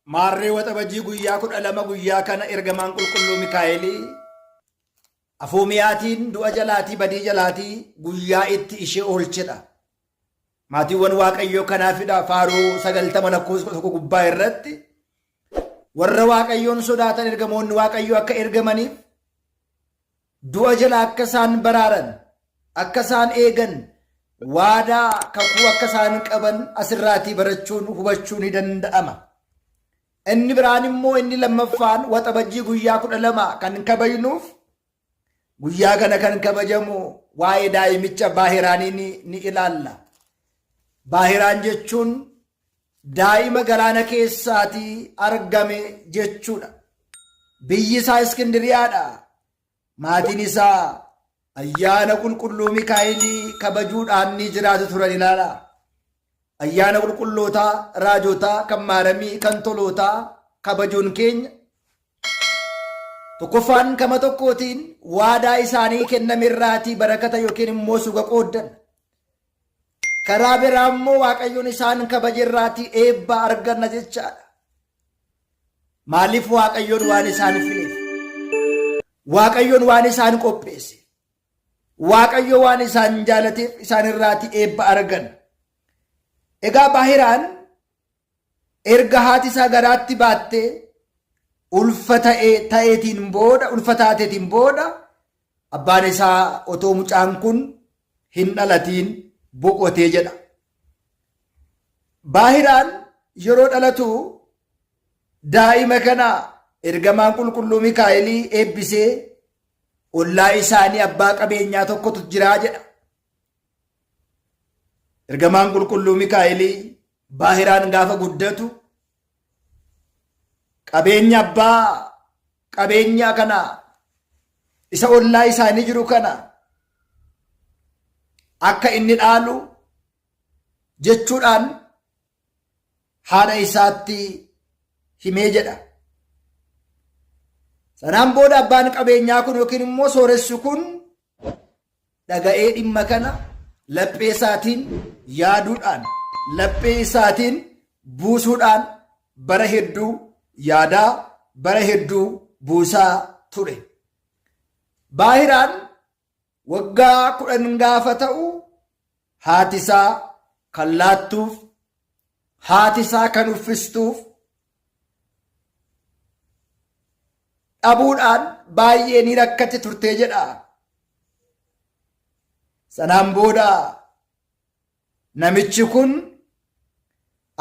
Maarree waxabajii guyyaa 12 guyyaa kana ergamaan qulqulluu Mikaa'elii afuumiyaatiin du'a jalaatii badii jalaatii guyyaa itti ishee oolchedha. Maatiiwwan Waaqayyoo kanaafidha faaruu 90 lakkoofsa 1 gubbaa irratti warra Waaqayyoon sodaatan ergamoonni Waaqayyoo akka ergamaniif du'a jalaa akka isaan baraaran akka isaan eegan waadaa kakuu akka isaan qaban asirraatii barachuun hubachuu ni danda'ama. Inni biraan immoo inni lammaffaan waxabajii guyyaa 12 kan kabajnuuf guyyaa kana kan kabajamu waa'ee daa'imicha Baahiraanii ni ilaalla. Baahiraan jechuun daa'ima galaana keessaatii argame jechuudha. Biyyi isaa Iskindiriyaadha. Maatiin isaa ayyaana qulqulluu Mikaa'elii kabajuudhaan ni jiraatu turan ilaala. Ayyaana qulqullootaa, raajotaa, kan maaramii, kan tolootaa kabajuun keenya tokkoffaan kama tokkootiin waadaa isaanii kennamerraatii barakata yookiin immoo suga qooddan. Karaa biraa immoo Waaqayyoon isaan kabajerraatii eebba arganna jechaadha. Maaliif Waaqayyoon waan isaan fileef? Waaqayyoon waan isaan qopheesse. Waaqayyo waan isaan jaalateef isaanirraatii eebba argan. Egaa Baahiraan erga haati isaa garaatti baattee ulfa taateetiin booda abbaan isaa otoo mucaan kun hin dhalatiin boqotee jedha. Baahiraan yeroo dhalatu daa'ima kana ergamaan qulqulluu Mikaa'elii eebbisee ollaa isaanii abbaa qabeenyaa tokkotu jiraa jedha. Ergamaan qulqulluu Mikaa'elii Baahiraan gaafa guddatu qabeenya kana isa ollaa isaanii jiru kana akka inni dhaalu jechuudhaan haadha isaatti himee jedha. Sanaan booda abbaan qabeenyaa kun yookiin immoo sooressu kun dhaga'ee dhimma kana laphee isaatiin yaaduudhaan laphee isaatiin buusuudhaan bara hedduu yaadaa bara hedduu buusaa ture. Baahiraan waggaa 10 gaafa ta'u haati isaa kan laattuuf haati isaa kan uffistuuf dhabuudhaan baay'ee ni rakkate turtee jedha. Sanaan booda namichi kun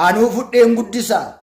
anuu fudheen guddisa